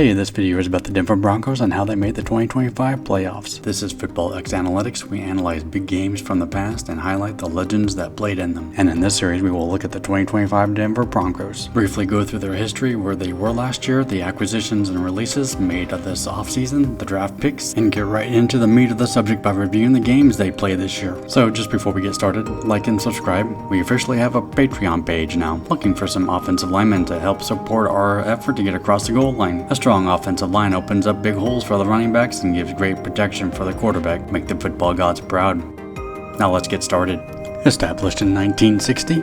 Hey, this video is about the Denver Broncos and how they made the 2025 playoffs. This is Football X Analytics. We analyze big games from the past and highlight the legends that played in them. And in this series, we will look at the 2025 Denver Broncos, briefly go through their history, where they were last year, the acquisitions and releases made of this offseason, the draft picks, and get right into the meat of the subject by reviewing the games they played this year. So just before we get started, like and subscribe. We officially have a Patreon page now, looking for some offensive linemen to help support our effort to get across the goal line. A strong offensive line opens up big holes for the running backs and gives great protection for the quarterback. Make the football gods proud. Now let's get started. Established in 1960,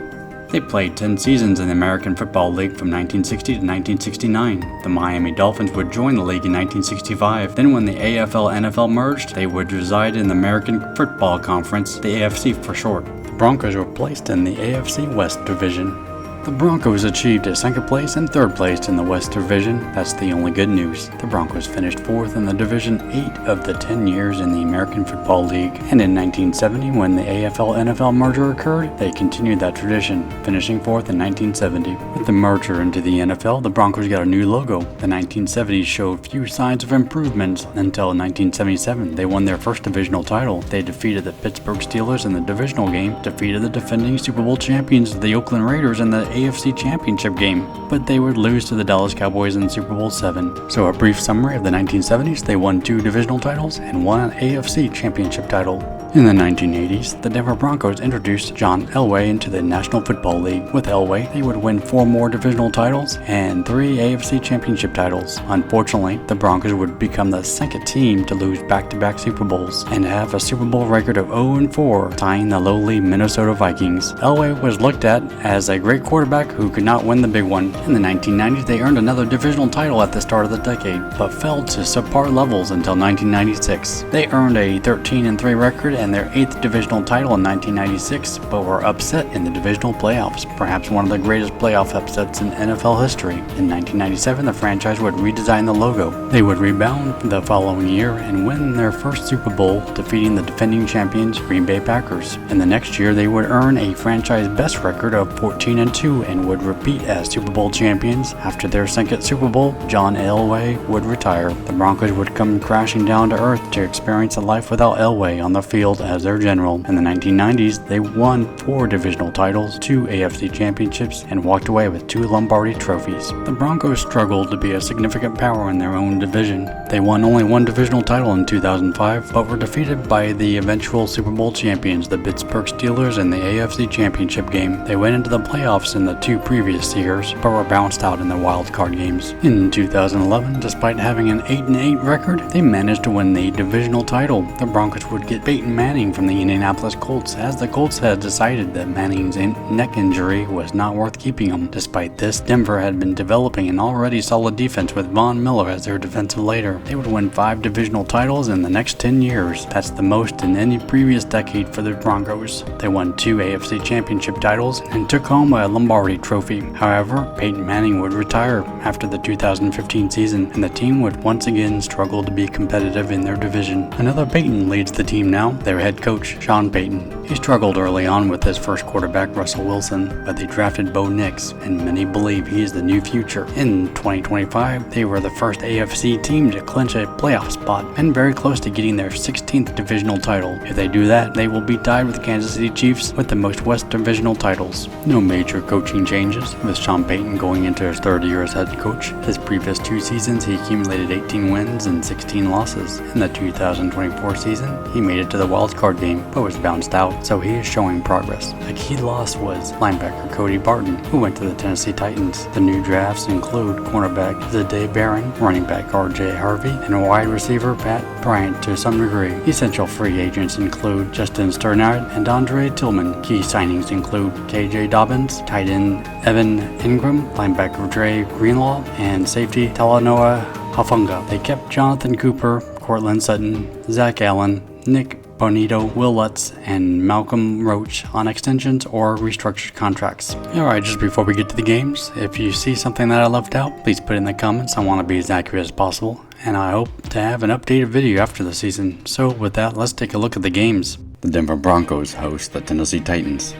they played 10 seasons in the American Football League from 1960 to 1969. The Miami Dolphins would join the league in 1965. Then when the AFL-NFL merged, they would reside in the American Football Conference, the AFC for short. The Broncos were placed in the AFC West Division. The Broncos achieved a second place and third place in the West Division. That's the only good news. The Broncos finished fourth in the division 8 of the 10 years in the American Football League. And in 1970, when the AFL-NFL merger occurred, they continued that tradition, finishing fourth in 1970. With the merger into the NFL, the Broncos got a new logo. The 1970s showed few signs of improvement until 1977. They won their first divisional title. They defeated the Pittsburgh Steelers in the divisional game, defeated the defending Super Bowl champions, the Oakland Raiders, in the AFC Championship game, but they would lose to the Dallas Cowboys in Super Bowl VII. So a brief summary of the 1970s, they won 2 divisional titles and 1 AFC Championship title. In the 1980s, the Denver Broncos introduced John Elway into the National Football League. With Elway, they would win 4 more divisional titles and 3 AFC Championship titles. Unfortunately, the Broncos would become the second team to lose back-to-back Super Bowls and have a Super Bowl record of 0-4, tying the lowly Minnesota Vikings. Elway was looked at as a great quarterback who could not win the big one. In the 1990s, they earned another divisional title at the start of the decade, but fell to subpar levels until 1996. They earned a 13-3 record and their 8th divisional title in 1996, but were upset in the divisional playoffs, perhaps one of the greatest playoff upsets in NFL history. In 1997, the franchise would redesign the logo. They would rebound the following year and win their first Super Bowl, defeating the defending champions Green Bay Packers. And the next year, they would earn a franchise best record of 14-2 and would repeat as Super Bowl champions. After their second Super Bowl, John Elway would retire. The Broncos would come crashing down to earth to experience a life without Elway on the field as their general. In the 1990s, they won 4 divisional titles, 2 AFC championships, and walked away with 2 Lombardi trophies. The Broncos struggled to be a significant power in their own division. They won only 1 divisional title in 2005, but were defeated by the eventual Super Bowl champions, the Pittsburgh Steelers, in the AFC championship game. They went into the playoffs in the 2 previous years, but were bounced out in the wild card games. In 2011, despite having an 8-8 record, they managed to win the divisional title. The Broncos would get Peyton Manning from the Indianapolis Colts, as the Colts had decided that Manning's neck injury was not worth keeping him. Despite this, Denver had been developing an already solid defense with Von Miller as their defensive leader. They would win 5 divisional titles in the next 10 years. That's the most in any previous decade for the Broncos. They won 2 AFC championship titles and took home a Lombardi trophy. However, Peyton Manning would retire after the 2015 season, and the team would once again struggle to be competitive in their division. Another Peyton leads the team now, their head coach, Sean Payton. He struggled early on with his first quarterback, Russell Wilson, but they drafted Bo Nix, and many believe he is the new future. In 2025, they were the first AFC team to clinch a playoff spot, and very close to getting their 16th divisional title. If they do that, they will be tied with Kansas City Chiefs with the most West divisional titles. No major coaching changes, with Sean Payton going into his 3rd year as head coach. His previous 2 seasons, he accumulated 18 wins and 16 losses. In the 2024 season, he made it to the wild card game, but was bounced out, so he is showing progress. A key loss was linebacker Cody Barton, who went to the Tennessee Titans. The new drafts include cornerback Za'Darius Barron, running back R.J. Harvey, and wide receiver Pat Bryant to some degree. Essential free agents include Justin Sternard and Andre Tillman. Key signings include K.J. Dobbins, tight end Evan Ingram, linebacker Dre Greenlaw, and safety Talanoa Hufanga. They kept Jonathan Cooper, Cortland Sutton, Zach Allen, Nick Bonito, Will Lutz, and Malcolm Roach on extensions or restructured contracts. Alright, just before we get to the games, if you see something that I left out, please put it in the comments. I want to be as accurate as possible, and I hope to have an updated video after the season. So with that, let's take a look at the games. The Denver Broncos host the Tennessee Titans.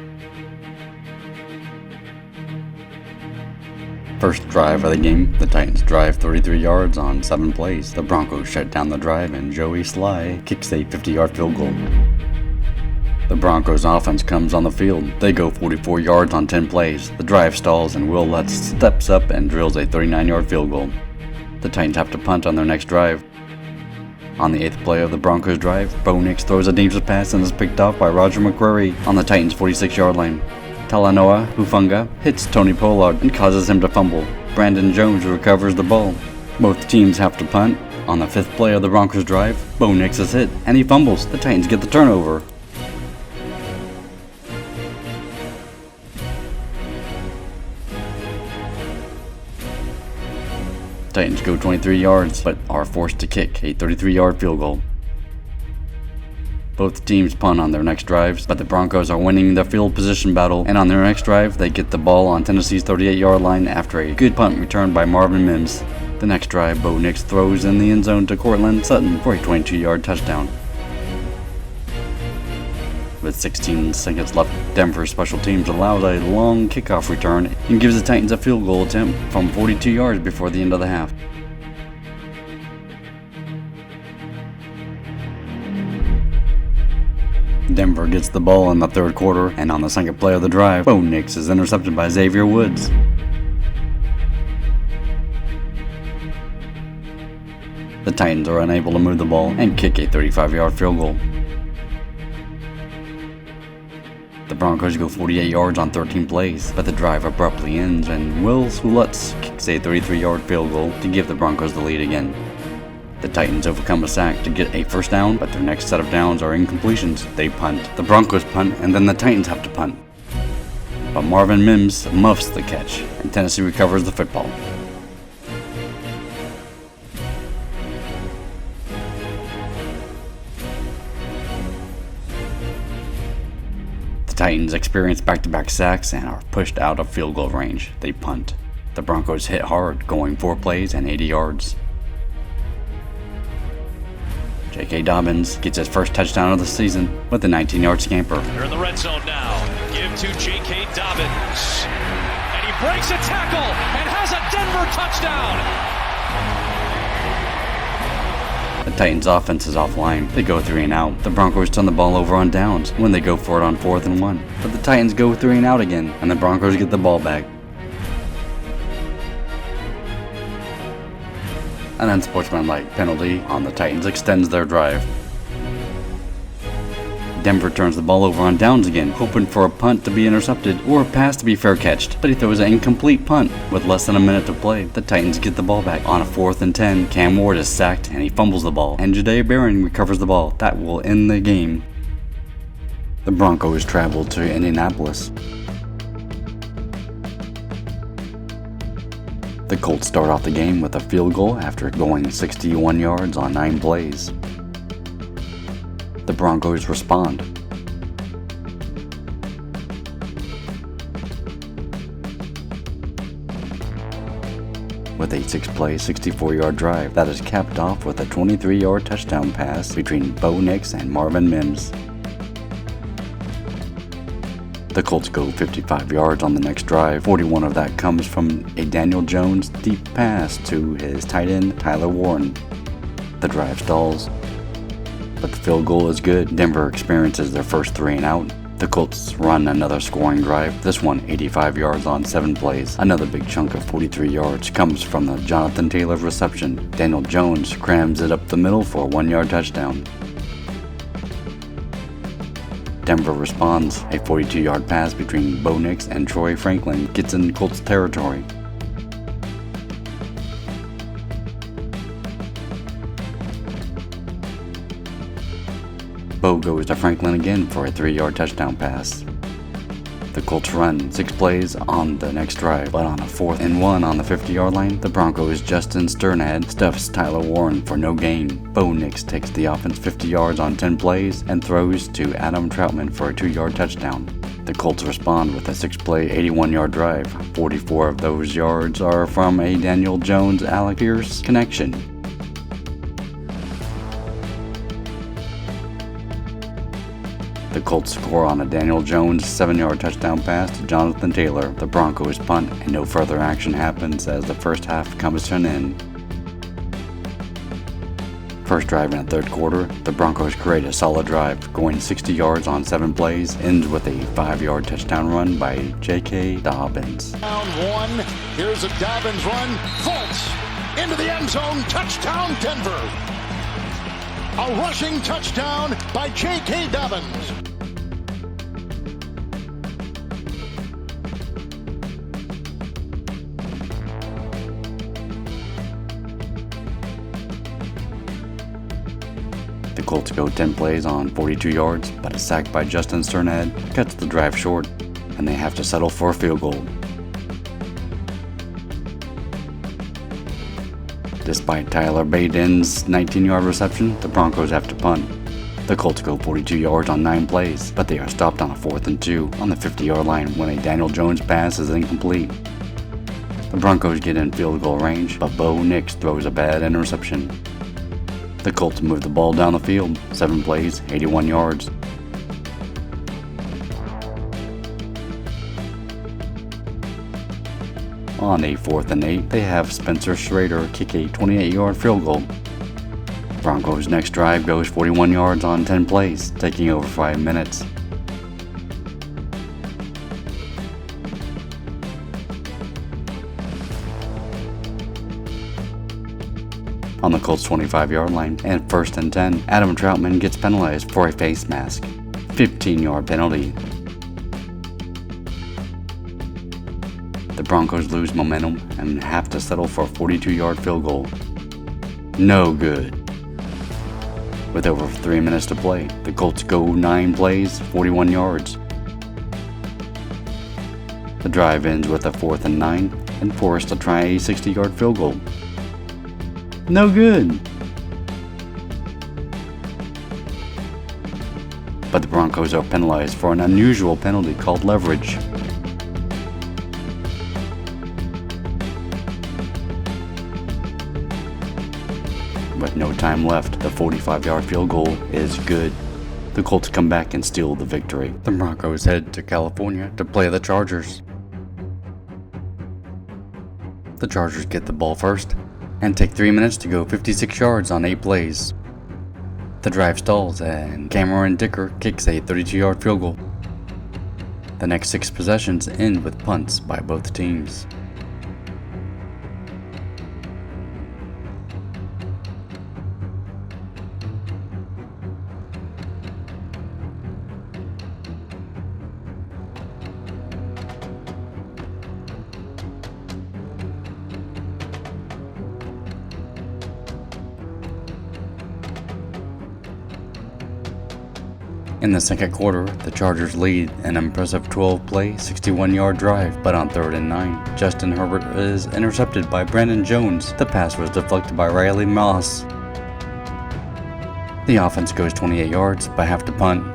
First drive of the game, the Titans drive 33 yards on 7 plays. The Broncos shut down the drive and Joey Sly kicks a 50-yard field goal. The Broncos offense comes on the field. They go 44 yards on 10 plays. The drive stalls and Will Lutz steps up and drills a 39-yard field goal. The Titans have to punt on their next drive. On the 8th play of the Broncos drive, Bo Nix throws a dangerous pass and is picked off by Roger McCreary on the Titans' 46-yard line. Talanoa Hufanga hits Tony Pollard and causes him to fumble. Brandon Jones recovers the ball. Both teams have to punt. On the 5th play of the Broncos drive, Bo Nix is hit and he fumbles. The Titans get the turnover. Titans go 23 yards, but are forced to kick a 33-yard field goal. Both teams punt on their next drives, but the Broncos are winning the field position battle, and on their next drive, they get the ball on Tennessee's 38-yard line after a good punt returned by Marvin Mims. The next drive, Bo Nix throws in the end zone to Cortland Sutton for a 22-yard touchdown. With 16 seconds left, Denver special teams allows a long kickoff return and gives the Titans a field goal attempt from 42 yards before the end of the half. Denver gets the ball in the 3rd quarter, and on the 2nd play of the drive, Bo Nix is intercepted by Xavier Woods. The Titans are unable to move the ball and kick a 35-yard field goal. The Broncos go 48 yards on 13 plays, but the drive abruptly ends and Will Lutz kicks a 33-yard field goal to give the Broncos the lead again. The Titans overcome a sack to get a first down, but their next set of downs are incompletions. They punt. The Broncos punt, and then the Titans have to punt. But Marvin Mims muffs the catch, and Tennessee recovers the football. The Titans experience back-to-back sacks and are pushed out of field goal range. They punt. The Broncos hit hard, going 4 plays and 80 yards. J.K. Dobbins gets his first touchdown of the season with a 19-yard scamper. They're in the red zone now. Give to J.K. Dobbins. And he breaks a tackle and has a Denver touchdown. The Titans' offense is offline. They go 3 and out. The Broncos turn the ball over on downs when they go for it on 4th and 1. But the Titans go 3 and out again, and the Broncos get the ball back. An unsportsmanlike penalty on the Titans extends their drive. Denver turns the ball over on downs again, hoping for a punt to be intercepted or a pass to be fair catched, but he throws an incomplete punt. With less than a minute to play, the Titans get the ball back. On a 4th and 10, Cam Ward is sacked and he fumbles the ball, and Jahdae Barron recovers the ball. That will end the game. The Broncos travel to Indianapolis. The Colts start off the game with a field goal after going 61 yards on 9 plays. The Broncos respond. With a 6-play, 64-yard drive that is capped off with a 23-yard touchdown pass between Bo Nix and Marvin Mims. The Colts go 55 yards on the next drive. 41 of that comes from a Daniel Jones deep pass to his tight end, Tyler Warren. The drive stalls, but the field goal is good. Denver experiences their first 3 and out. The Colts run another scoring drive, this one 85 yards on 7 plays. Another big chunk of 43 yards comes from the Jonathan Taylor reception. Daniel Jones crams it up the middle for a 1-yard touchdown. Denver responds. A 42-yard pass between Bo Nix and Troy Franklin gets in Colts territory. Bo goes to Franklin again for a 3-yard touchdown pass. The Colts run 6 plays on the next drive, but on a 4th and 1 on the 50-yard line, the Broncos' Justin Sternad stuffs Tyler Warren for no gain. Bo Nix takes the offense 50 yards on 10 plays and throws to Adam Troutman for a 2-yard touchdown. The Colts respond with a 6-play, 81-yard drive. 44 of those yards are from a Daniel Jones-Alec Pierce connection. The The Colts score on a Daniel Jones 7-yard touchdown pass to Jonathan Taylor. The Broncos punt, and no further action happens as the first half comes to an end. First drive in the third quarter, the Broncos create a solid drive, going 60 yards on 7 plays, ends with a 5-yard touchdown run by J.K. Dobbins. Down one, here's a Dobbins run, vaults into the end zone, touchdown Denver. A rushing touchdown by J.K. Dobbins. The Colts go 10 plays on 42 yards, but a sack by Justin Sternad cuts the drive short, and they have to settle for a field goal. Despite Tyler Baden's 19-yard reception, the Broncos have to punt. The Colts go 42 yards on 9 plays, but they are stopped on a 4th and 2 on the 50-yard line when a Daniel Jones pass is incomplete. The Broncos get in field goal range, but Bo Nix throws a bad interception. The Colts move the ball down the field, 7 plays, 81 yards. On a 4th and 8, they have Spencer Schrader kick a 28-yard field goal. Broncos' next drive goes 41 yards on 10 plays, taking over 5 minutes. On the Colts' 25-yard line and 1st and 10, Adam Troutman gets penalized for a face mask. 15-yard penalty. The Broncos lose momentum and have to settle for a 42-yard field goal. No good. With over 3 minutes to play, the Colts go 9 plays, 41 yards. The drive ends with a 4th and 9 and forced to try a 60-yard field goal. No good. But the Broncos are penalized for an unusual penalty called leverage. With no time left, the 45-yard field goal is good. The Colts come back and steal the victory. The Broncos head to California to play the Chargers. The Chargers get the ball first and take 3 minutes to go 56 yards on 8 plays. The drive stalls and Cameron Dicker kicks a 32-yard field goal. The next 6 possessions end with punts by both teams. In the second quarter, the Chargers lead an impressive 12-play, 61-yard drive, but on 3rd and 9, Justin Herbert is intercepted by Brandon Jones. The pass was deflected by Riley Moss. The offense goes 28 yards, but have to punt.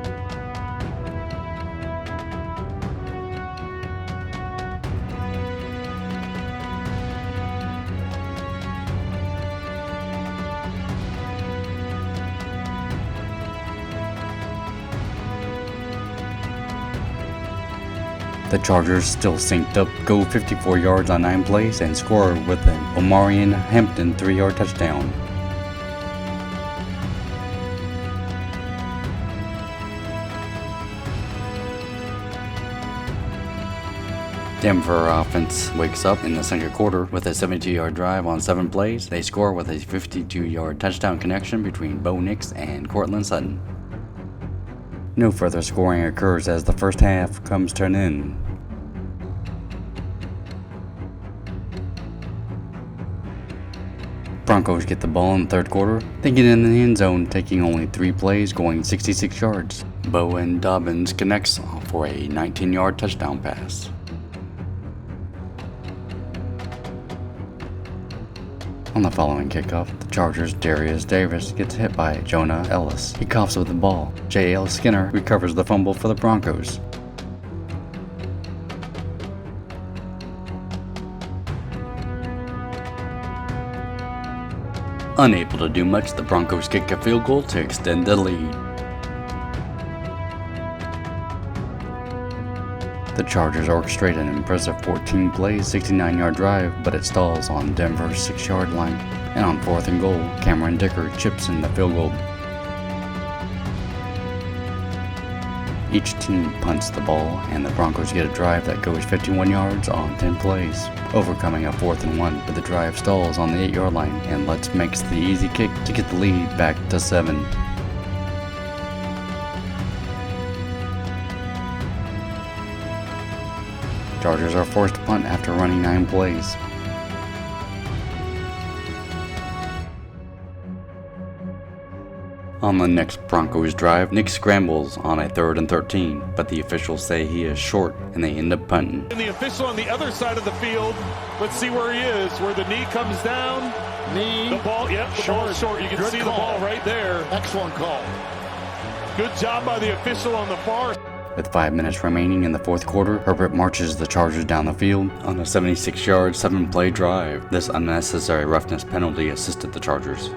The Chargers, still synced up, go 54 yards on 9 plays and score with an Omarion Hampton 3-yard touchdown. Denver offense wakes up in the second quarter with a 72-yard drive on 7 plays. They score with a 52-yard touchdown connection between Bo Nix and Cortland Sutton. No further scoring occurs as the first half comes to an end. Broncos get the ball in the third quarter. They get in the end zone, taking only 3 plays, going 66 yards. Bowen Dobbins connects for a 19-yard touchdown pass. On the following kickoff, the Chargers' Darius Davis gets hit by Jonah Ellis. He coughs with the ball. J.L. Skinner recovers the fumble for the Broncos. Unable to do much, the Broncos kick a field goal to extend the lead. The Chargers orchestrate an impressive 14 play, 69-yard drive, but it stalls on Denver's 6-yard line. And on 4th and goal, Cameron Dicker chips in the field goal. Each team punts the ball, and the Broncos get a drive that goes 51 yards on 10 plays, overcoming a 4th and 1, but the drive stalls on the 8-yard line, and Lutz makes the easy kick to get the lead back to 7. Chargers are forced to punt after running 9 plays. On the next Broncos drive, Nick scrambles on a 3rd and 13, but the officials say he is short and they end up punting. And the official on the other side of the field, let's see where he is, where the knee comes down. Knee. The ball, yep, the ball's short. You can Good see call. the ball right there. Excellent call. Good job by the official on the far. With 5 minutes remaining in the 4th quarter, Herbert marches the Chargers down the field on a 76-yard, 7-play drive. This unnecessary roughness penalty assisted the Chargers.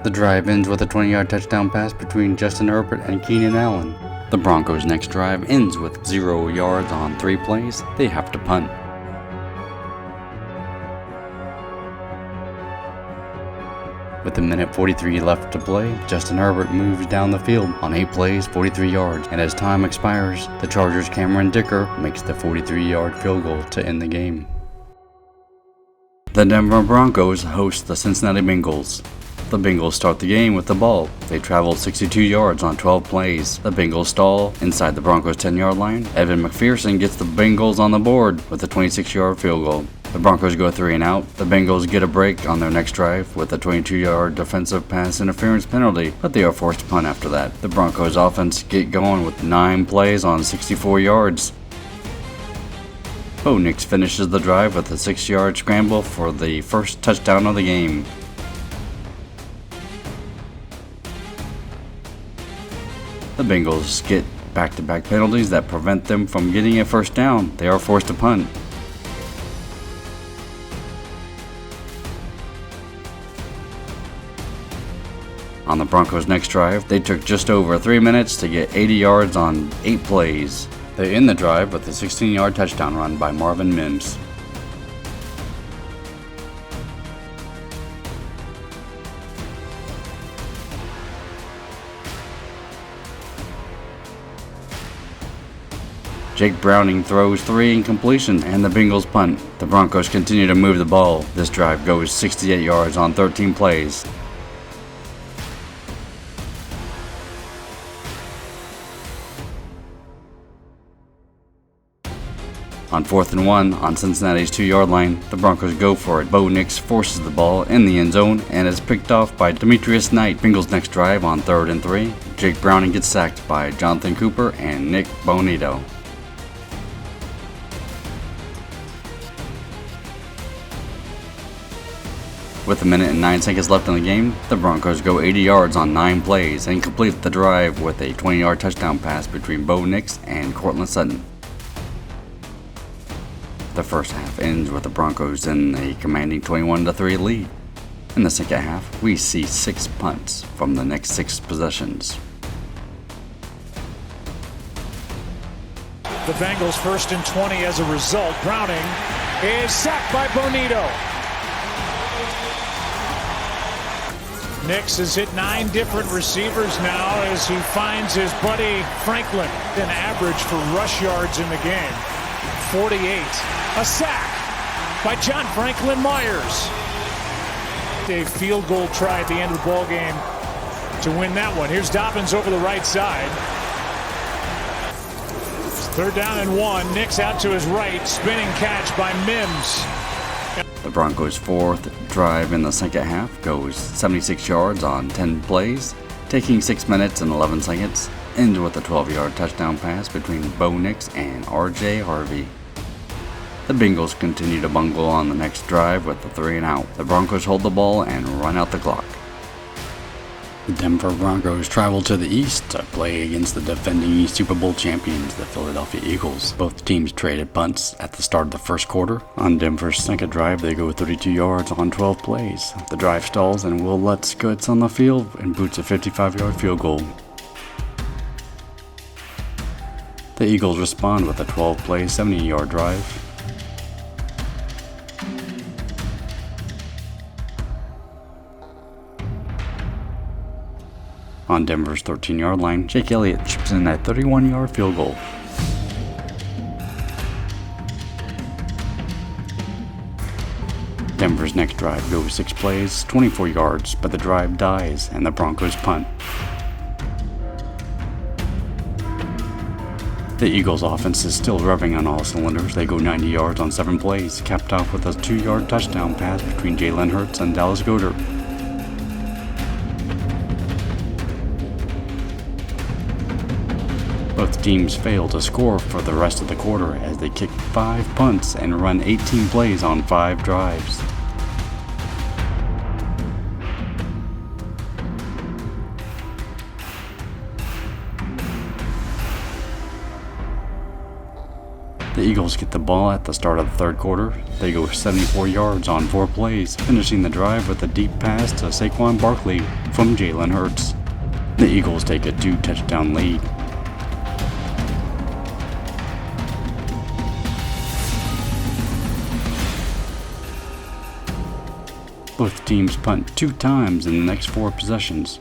The drive ends with a 20-yard touchdown pass between Justin Herbert and Keenan Allen. The Broncos' next drive ends with 0 yards on 3 plays. They have to punt. With a minute 43 left to play, Justin Herbert moves down the field on 8 plays, 43 yards, and as time expires, the Chargers' Cameron Dicker makes the 43-yard field goal to end the game. The Denver Broncos host the Cincinnati Bengals. The Bengals start the game with the ball. They travel 62 yards on 12 plays. The Bengals stall inside the Broncos' 10-yard line. Evan McPherson gets the Bengals on the board with a 26-yard field goal. The Broncos go 3 and out. The Bengals get a break on their next drive with a 22-yard defensive pass interference penalty, but they are forced to punt after that. The Broncos' offense get going with 9 plays on 64 yards. Bo Nix finishes the drive with a 6-yard scramble for the first touchdown of the game. The Bengals get back-to-back penalties that prevent them from getting a first down. They are forced to punt. On the Broncos' next drive, they took just over 3 minutes to get 80 yards on 8 plays. They end the drive with a 16-yard touchdown run by Marvin Mims. Jake Browning throws 3 incompletions and the Bengals punt. The Broncos continue to move the ball. This drive goes 68 yards on 13 plays. On 4th and 1 on Cincinnati's 2-yard line, the Broncos go for it. Bo Nix forces the ball in the end zone and is picked off by Demetrius Knight. Bengals' next drive on 3rd and 3. Jake Browning gets sacked by Jonathan Cooper and Nick Bonito. With a minute and 9 seconds left in the game, the Broncos go 80 yards on 9 plays and complete the drive with a 20-yard touchdown pass between Bo Nix and Courtland Sutton. The first half ends with the Broncos in a commanding 21-3 lead. In the second half, we see 6 punts from the next 6 possessions. The Bengals 1st and 20 as a result. Browning is sacked by Bonito. Nix has hit 9 different receivers now as he finds his buddy Franklin. An average for rush yards in the game. 48. A sack by John Franklin Myers. A field goal try at the end of the ball game to win that one. Here's Dobbins over the right side. 3rd down and 1. Nix out to his right. Spinning catch by Mims. The Broncos' 4th drive in the second half goes 76 yards on 10 plays, taking 6 minutes and 11 seconds, ends with a 12-yard touchdown pass between Bo Nix and R.J. Harvey. The Bengals continue to bungle on the next drive with a 3 and out. The Broncos hold the ball and run out the clock. The Denver Broncos travel to the East to play against the defending Super Bowl champions, the Philadelphia Eagles. Both teams traded punts at the start of the first quarter. On Denver's second drive, they go 32 yards on 12 plays. The drive stalls and Will Lutz gets on the field and boots a 55-yard field goal. The Eagles respond with a 12-play, 70-yard drive. On Denver's 13-yard line, Jake Elliott chips in a 31-yard field goal. Denver's next drive goes 6 plays, 24 yards, but the drive dies and the Broncos punt. The Eagles' offense is still revving on all cylinders. They go 90 yards on 7 plays, capped off with a 2-yard touchdown pass between Jalen Hurts and Dallas Goedert. Both teams fail to score for the rest of the quarter as they kick 5 punts and run 18 plays on 5 drives. The Eagles get the ball at the start of the third quarter. They go 74 yards on 4 plays, finishing the drive with a deep pass to Saquon Barkley from Jalen Hurts. The Eagles take a 2-touchdown lead. Both teams punt 2 times in the next 4 possessions.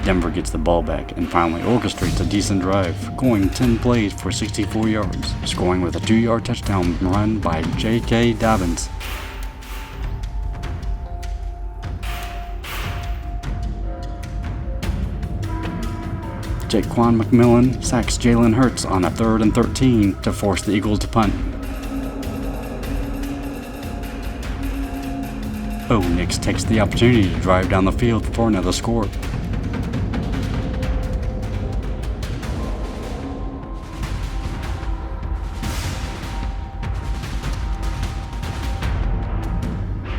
Denver gets the ball back and finally orchestrates a decent drive, going 10 plays for 64 yards, scoring with a 2-yard touchdown run by J.K. Dobbins. Jaquan McMillan sacks Jalen Hurts on a 3rd and 13 to force the Eagles to punt. Bo Nix takes the opportunity to drive down the field for another score.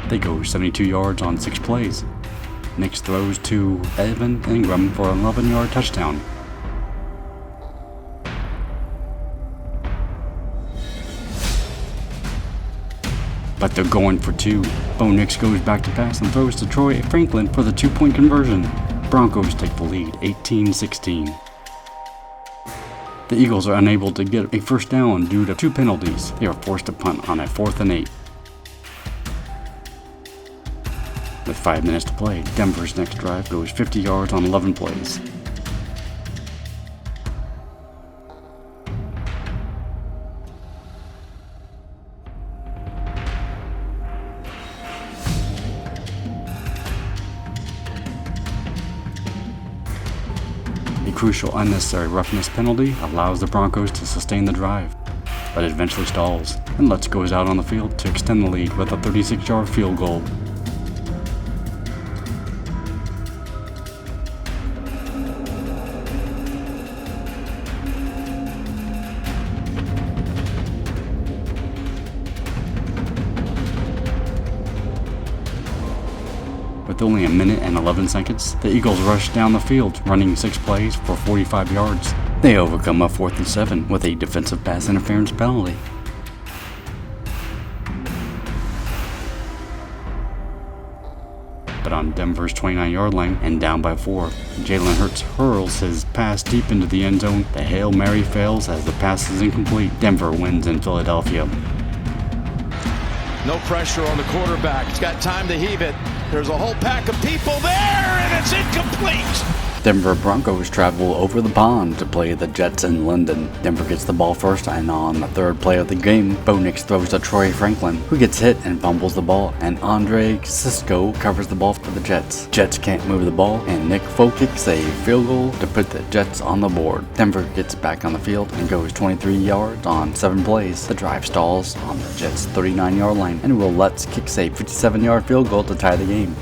They go 72 yards on 6 plays. Nix throws to Evan Ingram for an 11-yard touchdown. But they're going for 2. Bo Nix goes back to pass and throws to Troy Franklin for the 2-point conversion. Broncos take the lead 18-16. The Eagles are unable to get a first down due to 2 penalties. They are forced to punt on a 4th and 8. With 5 minutes to play, Denver's next drive goes 50 yards on 11 plays. A crucial unnecessary roughness penalty allows the Broncos to sustain the drive, but it eventually stalls, and Lutz goes out on the field to extend the lead with a 36-yard field goal. With only a minute and 11 seconds, the Eagles rush down the field, running 6 plays for 45 yards. They overcome a 4th and 7 with a defensive pass interference penalty. But on Denver's 29-yard line and down by 4, Jalen Hurts hurls his pass deep into the end zone. The Hail Mary fails as the pass is incomplete. Denver wins in Philadelphia. No pressure on the quarterback. He's got time to heave it. There's a whole pack of people there, and it's incomplete. Denver Broncos travel over the pond to play the Jets in London. Denver gets the ball first, and on the 3rd play of the game, Bo Nix throws to Troy Franklin, who gets hit and fumbles the ball, and Andre Cisco covers the ball for the Jets. Jets can't move the ball, and Nick Folk kicks a field goal to put the Jets on the board. Denver gets back on the field and goes 23 yards on 7 plays. The drive stalls on the Jets' 39-yard line, and Will Lutz kicks a 57-yard field goal to tie the game.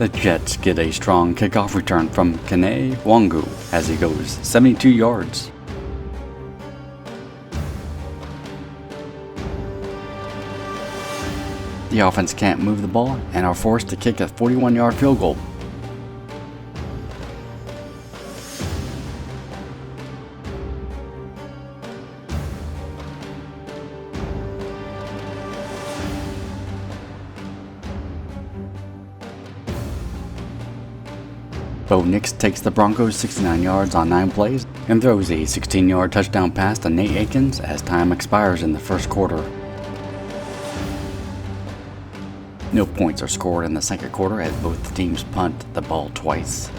The Jets get a strong kickoff return from Kene Wangu as he goes 72 yards. The offense can't move the ball and are forced to kick a 41-yard field goal. Bo Nix takes the Broncos 69 yards on 9 plays and throws a 16-yard touchdown pass to Nate Akins as time expires in the first quarter. No points are scored in the second quarter as both teams punt the ball twice.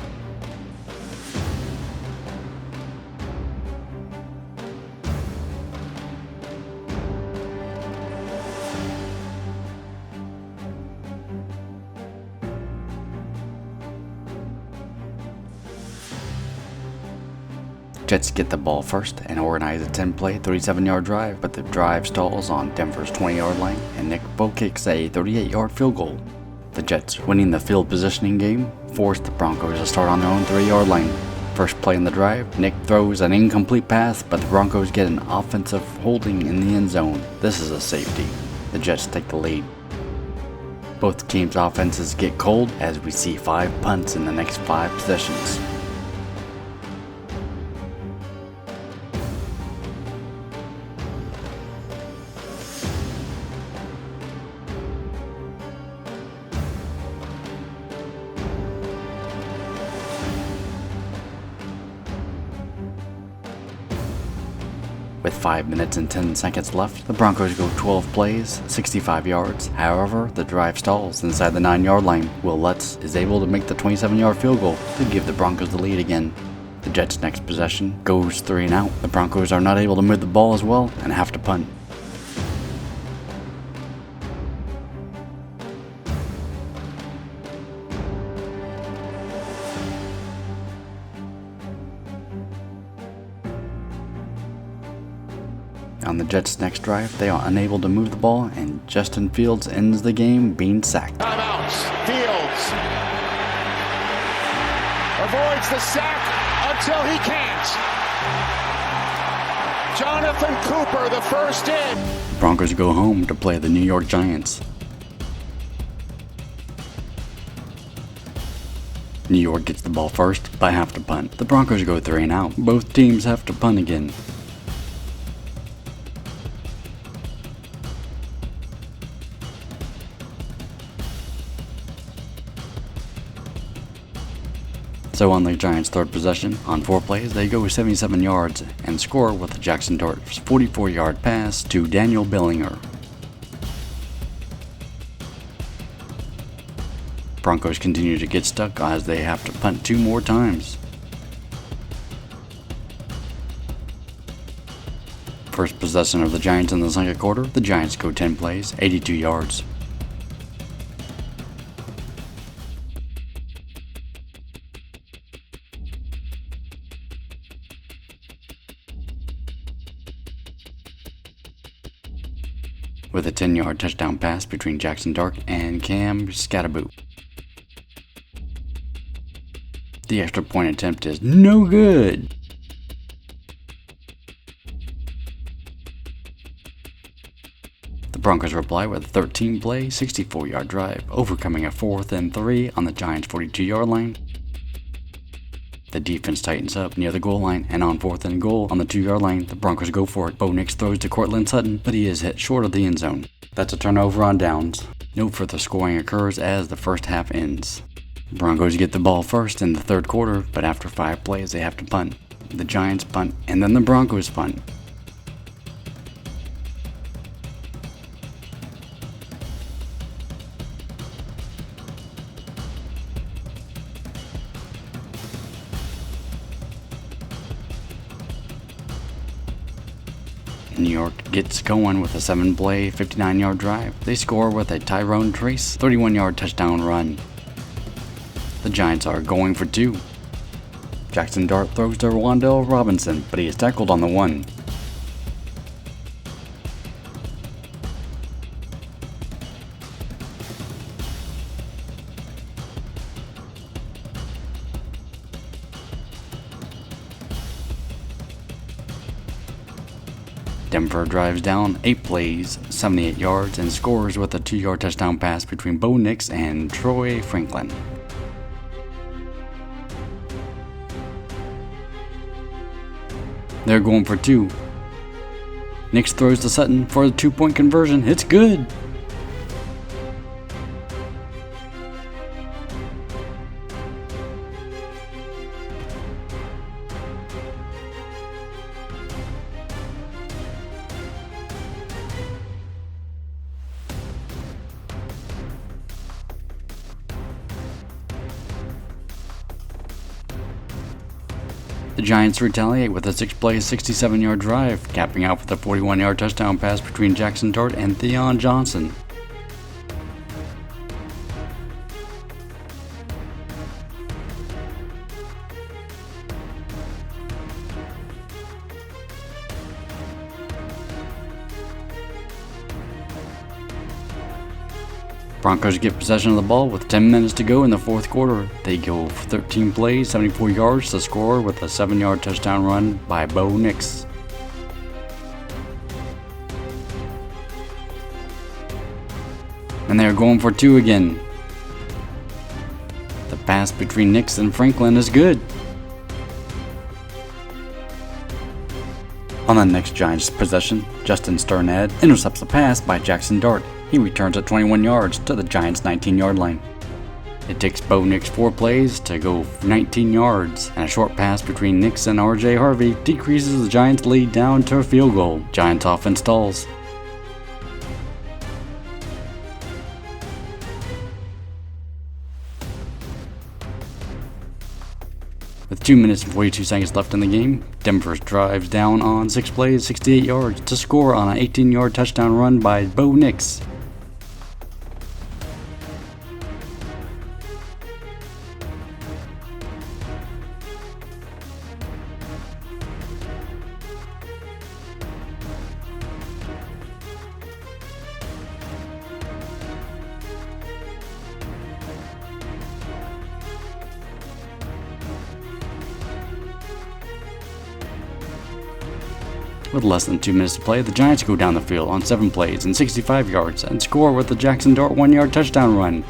Jets get the ball first and organize a 10-play, 37-yard drive, but the drive stalls on Denver's 20-yard line, and Nick Bo kicks a 38-yard field goal. The Jets, winning the field positioning game, forced the Broncos to start on their own 3-yard line. First play in the drive, Nick throws an incomplete pass, but the Broncos get an offensive holding in the end zone. This is a safety. The Jets take the lead. Both teams' offenses get cold as we see 5 punts in the next 5 possessions. With 5 minutes and 10 seconds left, the Broncos go 12 plays, 65 yards. However, the drive stalls inside the 9-yard line. Will Lutz is able to make the 27-yard field goal to give the Broncos the lead again. The Jets' next possession goes 3 and out. The Broncos are not able to move the ball as well and have to punt. On the Jets' next drive, they are unable to move the ball, and Justin Fields ends the game being sacked. Timeouts. Fields avoids the sack until he can't. Jonathan Cooper, the first in. The Broncos go home to play the New York Giants. New York gets the ball first, but have to punt. The Broncos go 3 and out. Both teams have to punt again. So on the Giants' third possession, on 4 plays, they go 77 yards and score with a Jackson Dart's 44-yard pass to Daniel Bellinger. Broncos continue to get stuck as they have to punt 2 more times. First possession of the Giants in the second quarter, the Giants go 10 plays, 82 yards. With a 10-yard touchdown pass between Jackson Dart and Cam Scatterboot. The extra point attempt is no good. The Broncos reply with a 13-play, 64-yard drive, overcoming a 4th and 3 on the Giants' 42-yard line. The defense tightens up near the goal line, and on 4th and goal on the 2-yard line, the Broncos go for it. Bo Nix throws to Cortland Sutton, but he is hit short of the end zone. That's a turnover on downs. No further scoring occurs as the first half ends. The Broncos get the ball first in the third quarter, but after 5 plays they have to punt. The Giants punt, and then the Broncos punt. New York gets going with a 7-play, 59-yard drive. They score with a Tyrone Trace 31-yard touchdown run. The Giants are going for 2. Jackson Dart throws to Rondell Robinson, but he is tackled on the 1. Denver drives down 8 plays, 78 yards, and scores with a 2-yard touchdown pass between Bo Nix and Troy Franklin. They're going for 2. Nix throws to Sutton for the 2-point conversion. It's good! The Giants retaliate with a 6-play, 67-yard drive, capping out with a 41-yard touchdown pass between Jackson Dart and Theon Johnson. Broncos get possession of the ball with 10 minutes to go in the fourth quarter. They go for 13 plays, 74 yards to score with a 7-yard touchdown run by Bo Nix. And they're going for 2 again. The pass between Nix and Franklin is good. On the next Giants possession, Justin Sternad intercepts a pass by Jackson Dart. He returns at 21 yards to the Giants' 19-yard line. It takes Bo Nix 4 plays to go 19 yards, and a short pass between Nix and RJ Harvey decreases the Giants' lead down to a field goal. Giants offense stalls. With 2 minutes and 42 seconds left in the game, Denver drives down on 6 plays, 68 yards to score on an 18-yard touchdown run by Bo Nix. With less than 2 minutes to play, the Giants go down the field on 7 plays and 65 yards and score with the Jackson Dart 1-yard touchdown run.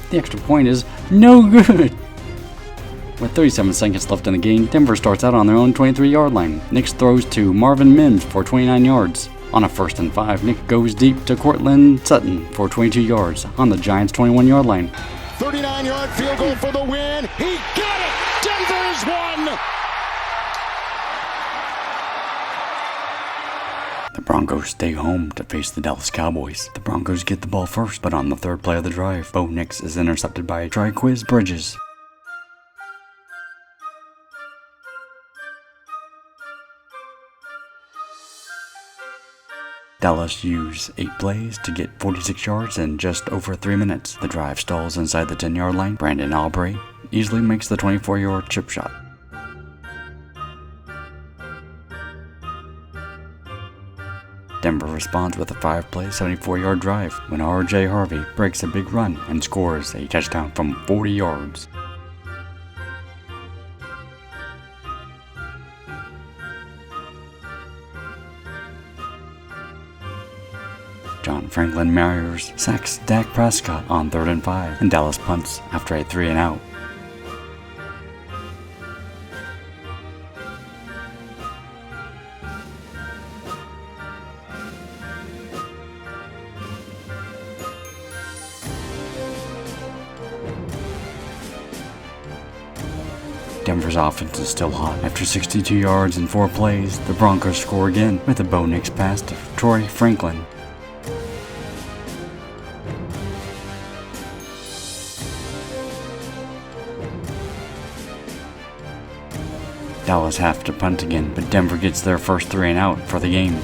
The extra point is no good! With 37 seconds left in the game, Denver starts out on their own 23-yard line. Nix throws to Marvin Mims for 29 yards. On a 1st and 5, Nick goes deep to Cortland Sutton for 22 yards on the Giants' 21-yard line. 39-yard field goal for the win. He got it! Denver's won! The Broncos stay home to face the Dallas Cowboys. The Broncos get the ball first, but on the 3rd play of the drive, Bo Nix is intercepted by Triquiz Bridges. Dallas used 8 plays to get 46 yards in just over 3 minutes. The drive stalls inside the 10-yard line. Brandon Albright easily makes the 24-yard chip shot. Denver responds with a 5-play, 74-yard drive when RJ Harvey breaks a big run and scores a touchdown from 40 yards. John Franklin Mariers sacks Dak Prescott on 3rd and 5, and Dallas punts after a 3-and-out. Denver's offense is still hot. After 62 yards and 4 plays, the Broncos score again with a Bo Nix pass to Troy Franklin. Dallas have to punt again, but Denver gets their first 3-and-out for the game.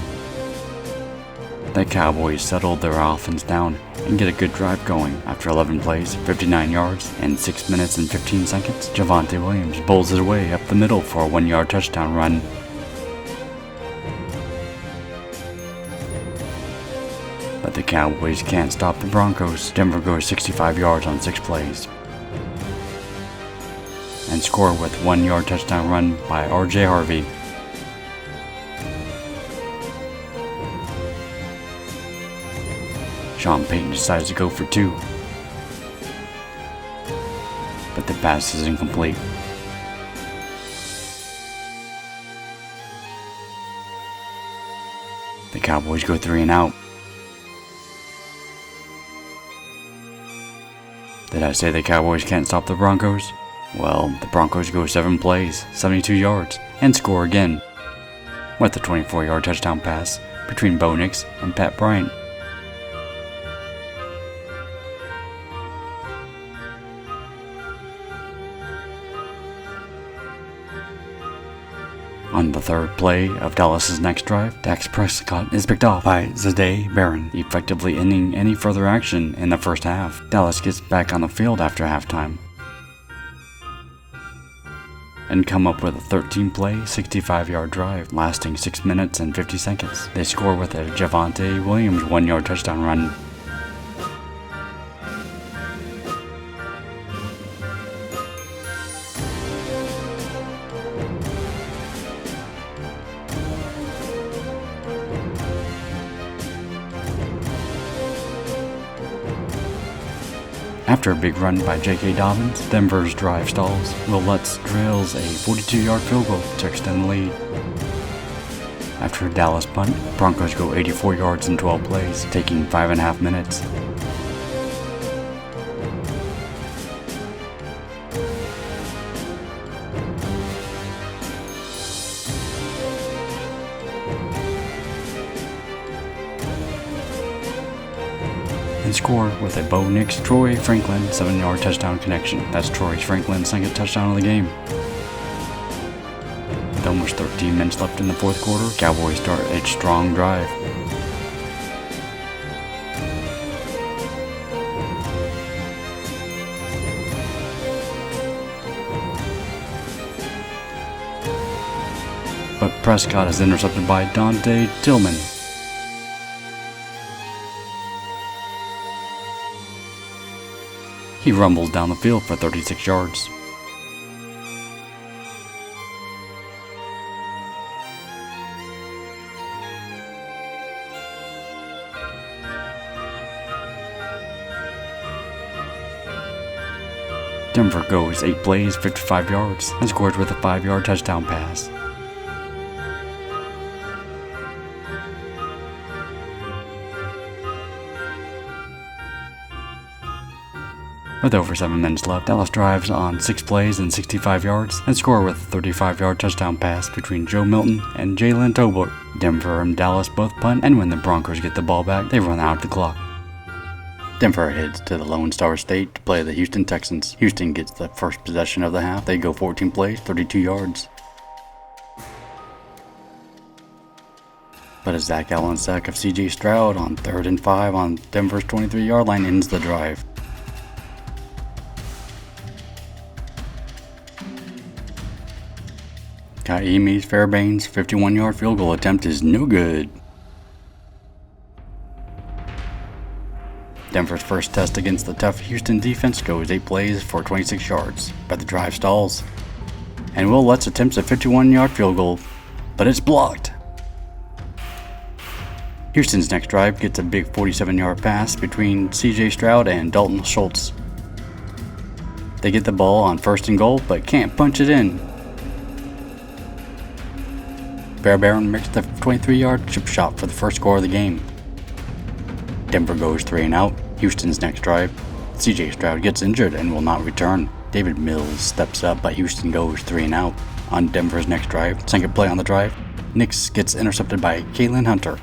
The Cowboys settled their offense down and get a good drive going. After 11 plays, 59 yards, and 6 minutes and 15 seconds, Javonte Williams bowls it away up the middle for a 1-yard touchdown run. But the Cowboys can't stop the Broncos. Denver goes 65 yards on 6 plays. and score with 1-yard touchdown run by R.J. Harvey. Sean Payton decides to go for 2, but the pass is incomplete. The Cowboys go 3 and out. Did I say the Cowboys can't stop the Broncos? Well, the Broncos go 7 plays, 72 yards, and score again, with a 24-yard touchdown pass between Bo Nix and Pat Bryant. On the third play of Dallas's next drive, Dak Prescott is picked off by Zadeh Barron, effectively ending any further action in the first half. Dallas gets back on the field after halftime and come up with a 13-play, 65-yard drive lasting 6 minutes and 50 seconds. They score with a Javonte Williams 1-yard touchdown run. After a big run by J.K. Dobbins, Denver's drive stalls. Will Lutz drills a 42-yard field goal to extend the lead. After a Dallas punt, Broncos go 84 yards in 12 plays, taking 5.5 minutes. And score with a Bo Nix Troy Franklin 7-yard touchdown connection. That's Troy Franklin's second touchdown of the game. With almost 13 minutes left in the fourth quarter, Cowboys start a strong drive. But Prescott is intercepted by Dante Tillman. He rumbles down the field for 36 yards. Denver goes 8 plays, 55 yards, and scores with a 5-yard touchdown pass. With over 7 minutes left, Dallas drives on 6 plays and 65 yards and score with a 35-yard touchdown pass between Joe Milton and Jalen Tolbert. Denver and Dallas both punt, and when the Broncos get the ball back, they run out the clock. Denver heads to the Lone Star State to play the Houston Texans. Houston gets the first possession of the half. They go 14 plays, 32 yards. But a Zach Allen sack of C.J. Stroud on 3rd and 5 on Denver's 23-yard line ends the drive. Kaimi Fairbairn's 51-yard field goal attempt is no good. Denver's first test against the tough Houston defense goes 8 plays for 26 yards, but the drive stalls. And Will Lutz attempts a 51-yard field goal, but it's blocked. Houston's next drive gets a big 47-yard pass between C.J. Stroud and Dalton Schultz. They get the ball on 1st and goal, but can't punch it in. Fairbairn makes the 23-yard chip shot for the first score of the game. Denver goes 3 and out. Houston's next drive. C.J. Stroud gets injured and will not return. David Mills steps up, but Houston goes 3 and out. On Denver's next drive, second play on the drive, Nix gets intercepted by Kalen Hunter.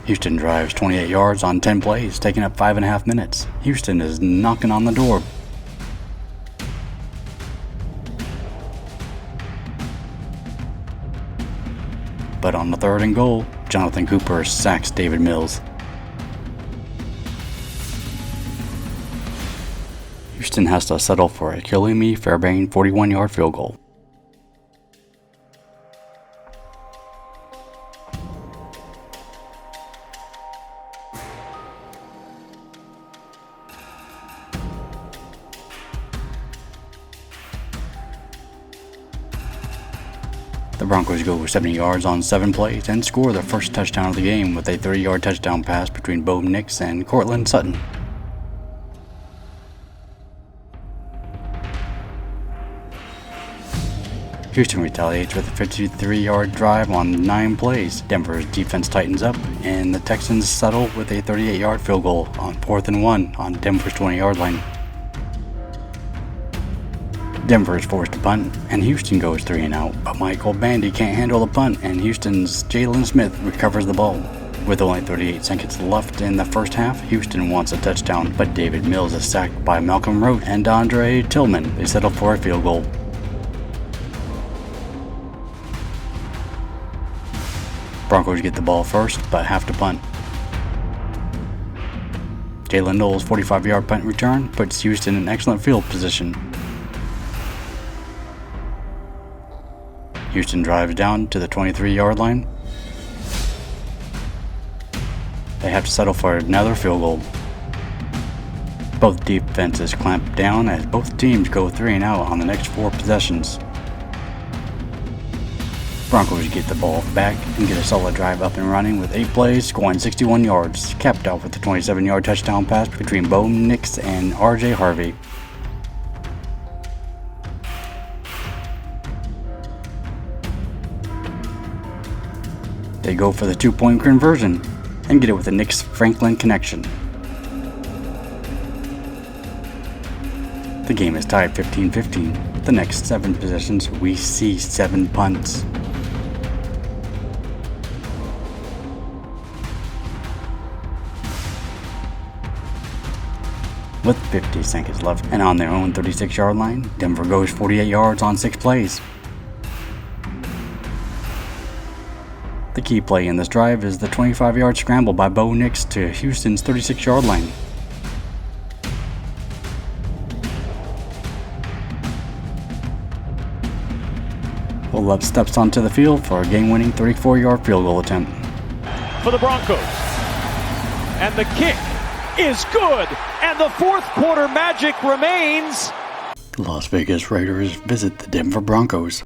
Houston drives 28 yards on 10 plays, taking up 5.5 minutes. Houston is knocking on the door. But on the 3rd and goal, Jonathan Cooper sacks David Mills. Houston has to settle for a Kaimi Fairbairn 41-yard field goal. The Broncos go 70 yards on 7 plays and score their first touchdown of the game with a 30-yard touchdown pass between Bo Nix and Cortland Sutton. Houston retaliates with a 53-yard drive on 9 plays. Denver's defense tightens up, and the Texans settle with a 38-yard field goal on 4th and 1 on Denver's 20-yard line. Denver is forced to punt, and Houston goes 3 and out, but Michael Bandy can't handle the punt, and Houston's Jalen Smith recovers the ball. With only 38 seconds left in the first half, Houston wants a touchdown, but David Mills is sacked by Malcolm Rote and Andre Tillman. They settle for a field goal. Broncos get the ball first, but have to punt. Jalen Knowles' 45-yard punt return puts Houston in excellent field position. Houston drives down to the 23-yard line. They have to settle for another field goal. Both defenses clamp down as both teams go 3 and out on the next 4 possessions. Broncos get the ball back and get a solid drive up and running with 8 plays, scoring 61 yards, capped off with a 27-yard touchdown pass between Bo Nix and R.J. Harvey. They go for the 2-point conversion and get it with a Nix-Franklin connection. The game is tied 15-15. The next 7 possessions, we see 7 punts. With 50 seconds left and on their own 36-yard line, Denver goes 48 yards on 6 plays. The key play in this drive is the 25-yard scramble by Bo Nix to Houston's 36-yard line. Will steps onto the field for a game-winning 34-yard field goal attempt. For the Broncos. And the kick is good. And the fourth quarter magic remains. The Las Vegas Raiders visit the Denver Broncos.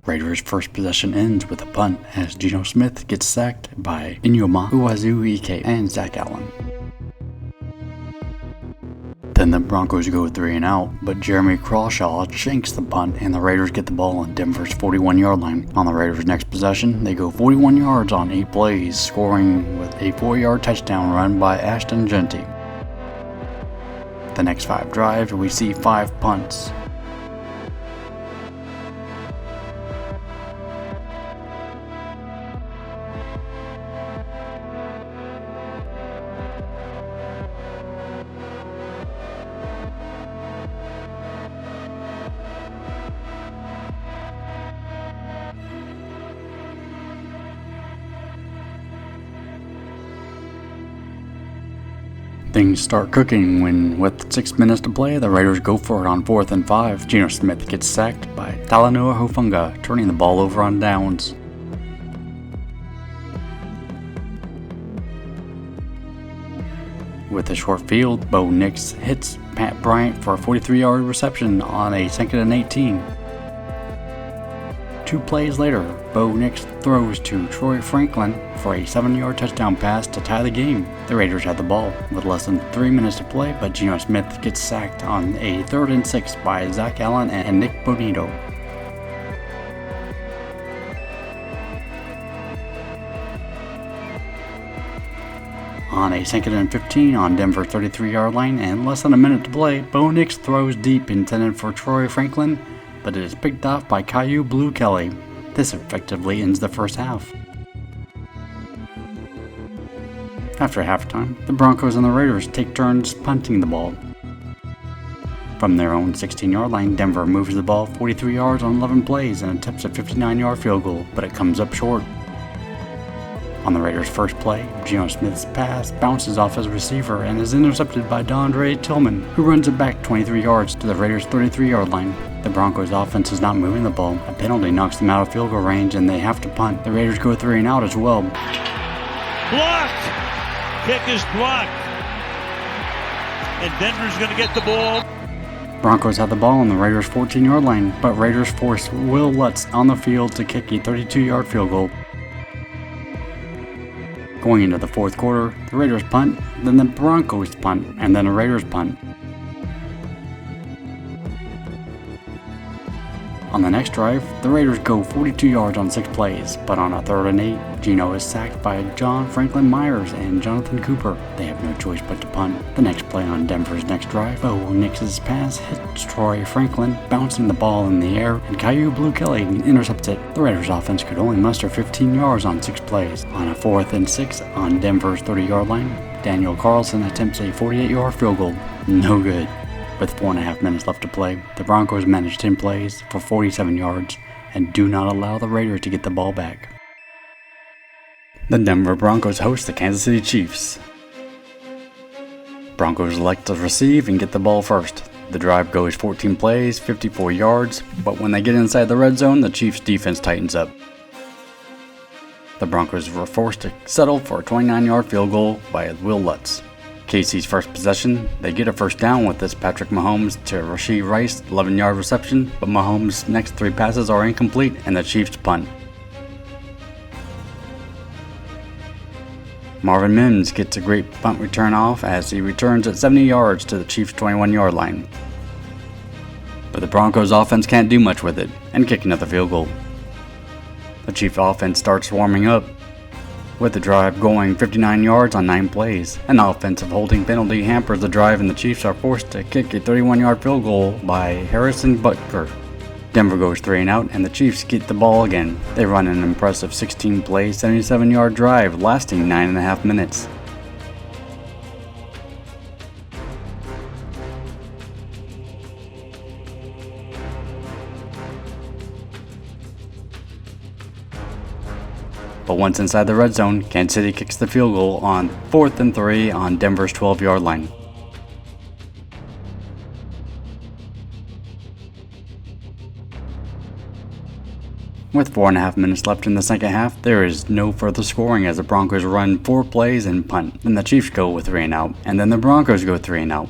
Raiders' first possession ends with a punt as Geno Smith gets sacked by Inyoma Uwazu-Ike and Zach Allen. Then the Broncos go 3 and out, but Jeremy Crawshaw shanks the punt and the Raiders get the ball on Denver's 41-yard line. On the Raiders' next possession, they go 41 yards on 8 plays, scoring with a 4-yard touchdown run by Ashton Genty. The next 5 drives, we see 5 punts. Things start cooking when, with 6 minutes to play, the Raiders go for it on 4th and 5. Geno Smith gets sacked by Talanoa Hufanga, turning the ball over on downs. With a short field, Bo Nix hits Pat Bryant for a 43-yard reception on a 2nd and 18. 2 plays later, Bo Nix throws to Troy Franklin for a 7-yard touchdown pass to tie the game. The Raiders had the ball with less than 3 minutes to play, but Geno Smith gets sacked on a 3rd and 6 by Zach Allen and Nick Bonito. On a 2nd and 15 on Denver's 33-yard line and less than a minute to play, Bo Nix throws deep intended for Troy Franklin, but it is picked off by Caillou Blue Kelly. This effectively ends the first half. After halftime, the Broncos and the Raiders take turns punting the ball. From their own 16-yard line, Denver moves the ball 43 yards on 11 plays and attempts a 59-yard field goal, but it comes up short. On the Raiders' first play, Geno Smith's pass bounces off his receiver and is intercepted by Andre Tillman, who runs it back 23 yards to the Raiders' 33-yard line. The Broncos' offense is not moving the ball. A penalty knocks them out of field goal range and they have to punt. The Raiders go 3 and out as well. Blocked! Kick is blocked. And Denver's going to get the ball. Broncos had the ball on the Raiders' 14-yard line, but Raiders forced Will Lutz on the field to kick a 32-yard field goal. Going into the fourth quarter, the Raiders punt, then the Broncos punt, and then the Raiders punt. On the next drive, the Raiders go 42 yards on 6 plays, but on a 3rd and 8, Geno is sacked by John Franklin Myers and Jonathan Cooper. They have no choice but to punt. The next play on Denver's next drive, Bo Nix's pass hits Troy Franklin, bouncing the ball in the air, and Caillou Blue Kelly intercepts it. The Raiders offense could only muster 15 yards on 6 plays. On a 4th and 6 on Denver's 30-yard line, Daniel Carlson attempts a 48-yard field goal. No good. With 4.5 minutes left to play, the Broncos manage 10 plays for 47 yards and do not allow the Raiders to get the ball back. The Denver Broncos host the Kansas City Chiefs. Broncos elect to receive and get the ball first. The drive goes 14 plays, 54 yards, but when they get inside the red zone, the Chiefs' defense tightens up. The Broncos were forced to settle for a 29-yard field goal by Will Lutz. KC's first possession, they get a first down with this Patrick Mahomes to Rashee Rice 11-yard reception, but Mahomes' next 3 passes are incomplete and the Chiefs punt. Marvin Mims gets a great punt return off as he returns at 70 yards to the Chiefs' 21-yard line. But the Broncos offense can't do much with it and kick another field goal. The Chiefs offense starts warming up, with the drive going 59 yards on 9 plays. An offensive holding penalty hampers the drive and the Chiefs are forced to kick a 31-yard field goal by Harrison Butker. Denver goes 3 and out and the Chiefs get the ball again. They run an impressive 16-play, 77-yard drive lasting 9.5 minutes. But once inside the red zone, Kansas City kicks the field goal on 4th and 3 on Denver's 12-yard line. With 4.5 minutes left in the second half, there is no further scoring as the Broncos run 4 plays and punt. Then the Chiefs go with 3 and out, and then the Broncos go 3 and out.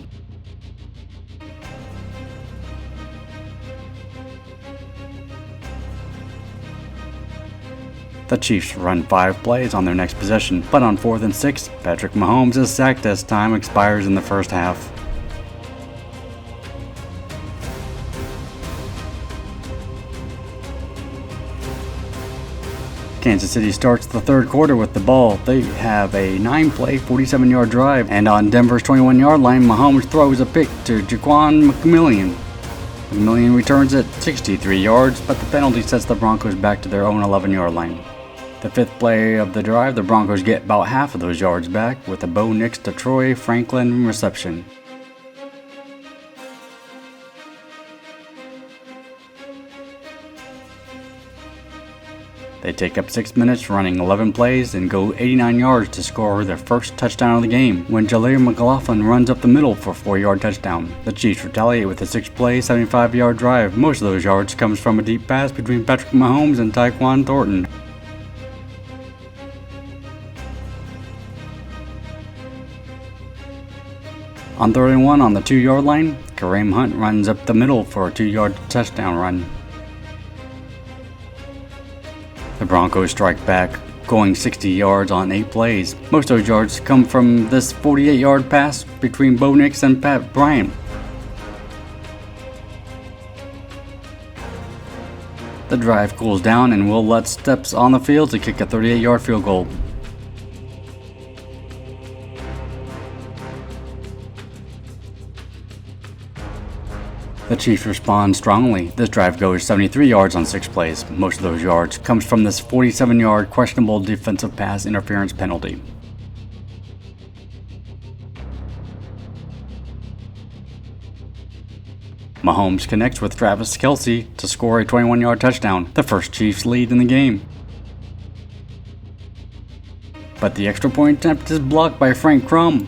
The Chiefs run 5 plays on their next possession, but on 4th and 6, Patrick Mahomes is sacked as time expires in the first half. Kansas City starts the third quarter with the ball. They have a 9-play, 47-yard drive, and on Denver's 21-yard line, Mahomes throws a pick to Jaquan McMillian. McMillian returns it 63 yards, but the penalty sets the Broncos back to their own 11-yard line. The 5th play of the drive, the Broncos get about half of those yards back with a Bo Nix to Troy Franklin reception. They take up 6 minutes running 11 plays and go 89 yards to score their first touchdown of the game when Jaleel McLaughlin runs up the middle for a 4-yard touchdown. The Chiefs retaliate with a 6-play, 75-yard drive. Most of those yards comes from a deep pass between Patrick Mahomes and Tyquan Thornton. On 3rd and 1 on the 2-yard line, Kareem Hunt runs up the middle for a 2-yard touchdown run. The Broncos strike back, going 60 yards on 8 plays. Most of those yards come from this 48-yard pass between Bo Nix and Pat Bryant. The drive cools down and Will Lutz steps on the field to kick a 38-yard field goal. The Chiefs respond strongly. This drive goes 73 yards on 6 plays. Most of those yards comes from this 47-yard questionable defensive pass interference penalty. Mahomes connects with Travis Kelce to score a 21-yard touchdown, the first Chiefs lead in the game. But the extra point attempt is blocked by Frank Crum.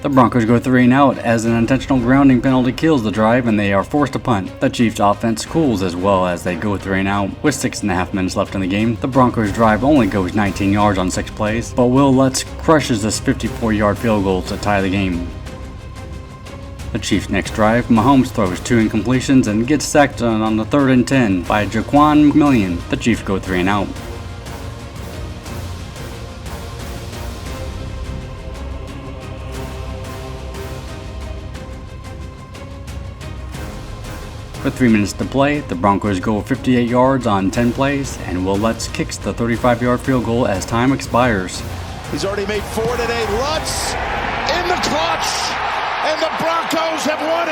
The Broncos go 3 and out as an intentional grounding penalty kills the drive and they are forced to punt. The Chiefs offense cools as well as they go 3 and out with 6.5 minutes left in the game. The Broncos drive only goes 19 yards on 6 plays, but Will Lutz crushes this 54-yard field goal to tie the game. The Chiefs' next drive, Mahomes throws 2 incompletions and gets sacked on the 3rd and 10 by Jaquan McMillian. The Chiefs go 3 and out. With 3 minutes to play, the Broncos go 58 yards on 10 plays, and Will Lutz kicks the 35-yard field goal as time expires. He's already made 4 today. Lutz in the clutch, and the Broncos have won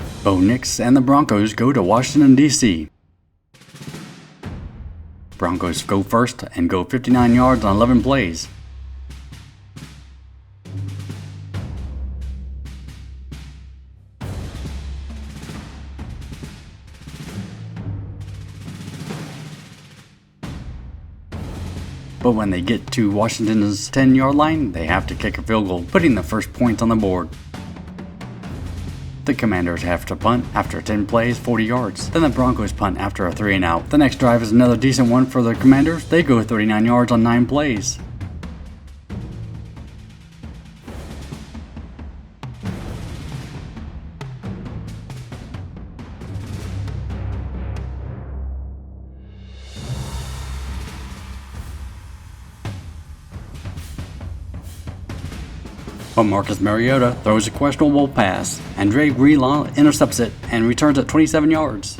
it. Bo Nix and the Broncos go to Washington, D.C. Broncos go first and go 59 yards on 11 plays. But when they get to Washington's 10-yard line, they have to kick a field goal, putting the first points on the board. The Commanders have to punt after 10 plays, 40 yards. Then the Broncos punt after a 3 and out. The next drive is another decent one for the Commanders. They go 39 yards on 9 plays. But Marcus Mariota throws a questionable pass, and Dre Greenlaw intercepts it and returns at 27 yards.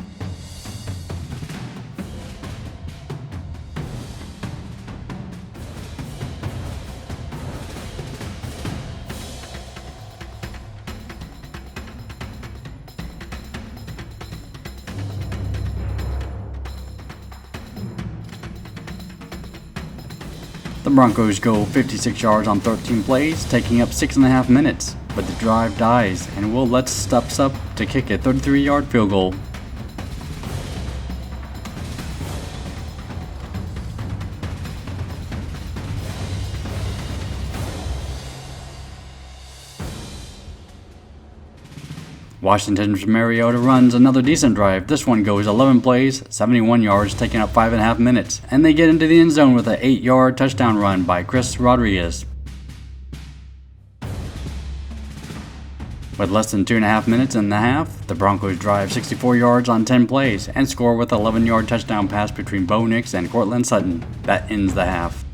The Broncos go 56 yards on 13 plays, taking up 6.5 minutes, but the drive dies and Will Lutz steps up to kick a 33-yard field goal. Washington's Mariota runs another decent drive. This one goes 11 plays, 71 yards, taking up 5.5 minutes, and they get into the end zone with an 8-yard touchdown run by Chris Rodriguez. With less than 2.5 minutes in the half, the Broncos drive 64 yards on 10 plays and score with an 11-yard touchdown pass between Bo Nix and Cortland Sutton. That ends the half.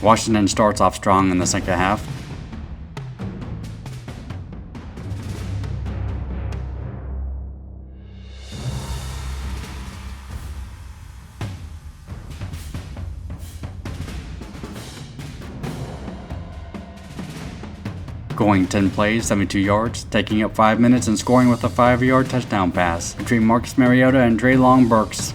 Washington starts off strong in the second half. Going 10 plays, 72 yards, taking up 5 minutes and scoring with a 5-yard touchdown pass between Marcus Mariota and Treylon Burks.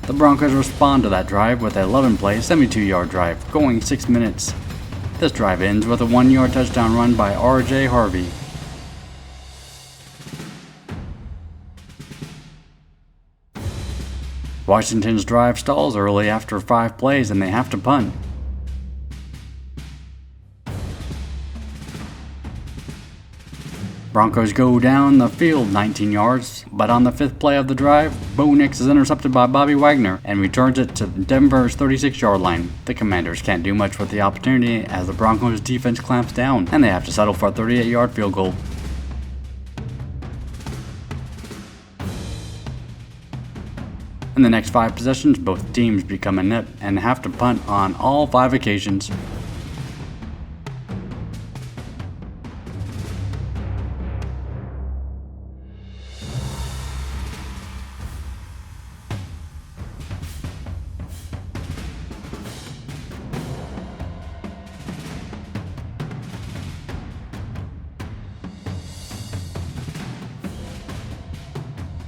The Broncos respond to that drive with an 11-play, 72-yard drive, going 6 minutes. This drive ends with a 1-yard touchdown run by R.J. Harvey. Washington's drive stalls early after 5 plays and they have to punt. Broncos go down the field 19 yards, but on the 5th play of the drive, Bo Nix is intercepted by Bobby Wagner and returns it to Denver's 36-yard line. The Commanders can't do much with the opportunity as the Broncos defense clamps down, and they have to settle for a 38-yard field goal. In the next 5 possessions, both teams become inept and have to punt on all 5 occasions.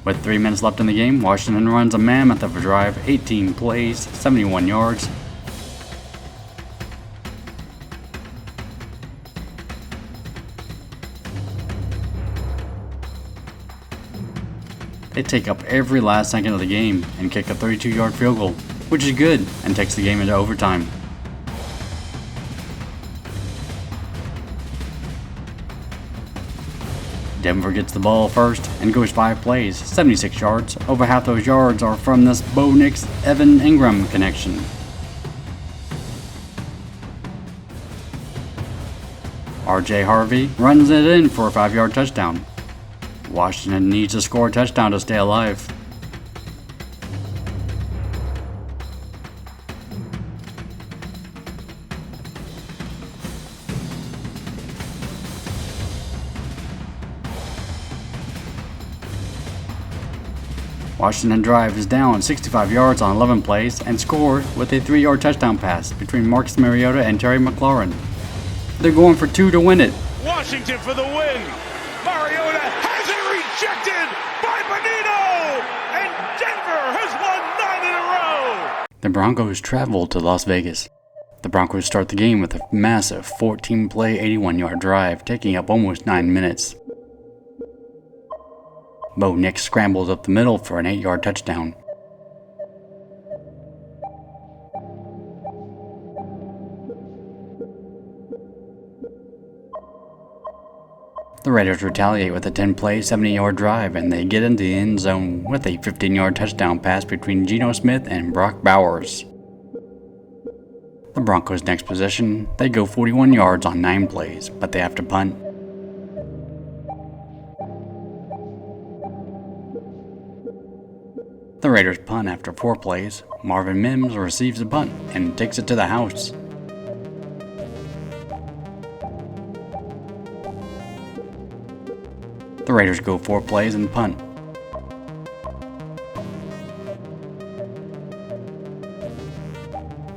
With 3 minutes left in the game, Washington runs a mammoth of a drive, 18 plays, 71 yards. They take up every last second of the game and kick a 32-yard field goal, which is good, and takes the game into overtime. Denver gets the ball first and goes 5 plays, 76 yards. Over half those yards are from this Bo Nix Evan Ingram connection. RJ Harvey runs it in for a 5-yard touchdown. Washington needs to score a touchdown to stay alive. Washington drive is down 65 yards on 11 plays and scored with a 3-yard touchdown pass between Marcus Mariota and Terry McLaurin. They're going for 2 to win it. Washington for the win. Mariota has it rejected by Benito, and Denver has won 9 in a row. The Broncos travel to Las Vegas. The Broncos start the game with a massive 14-play, 81-yard drive, taking up almost 9 minutes. Bo Nix scrambles up the middle for an 8-yard touchdown. The Raiders retaliate with a 10-play, 70-yard drive, and they get into the end zone with a 15-yard touchdown pass between Geno Smith and Brock Bowers. The Broncos' next possession, they go 41 yards on 9 plays, but they have to punt. The Raiders punt after 4 plays. Marvin Mims receives the punt and takes it to the house. The Raiders go 4 plays and punt.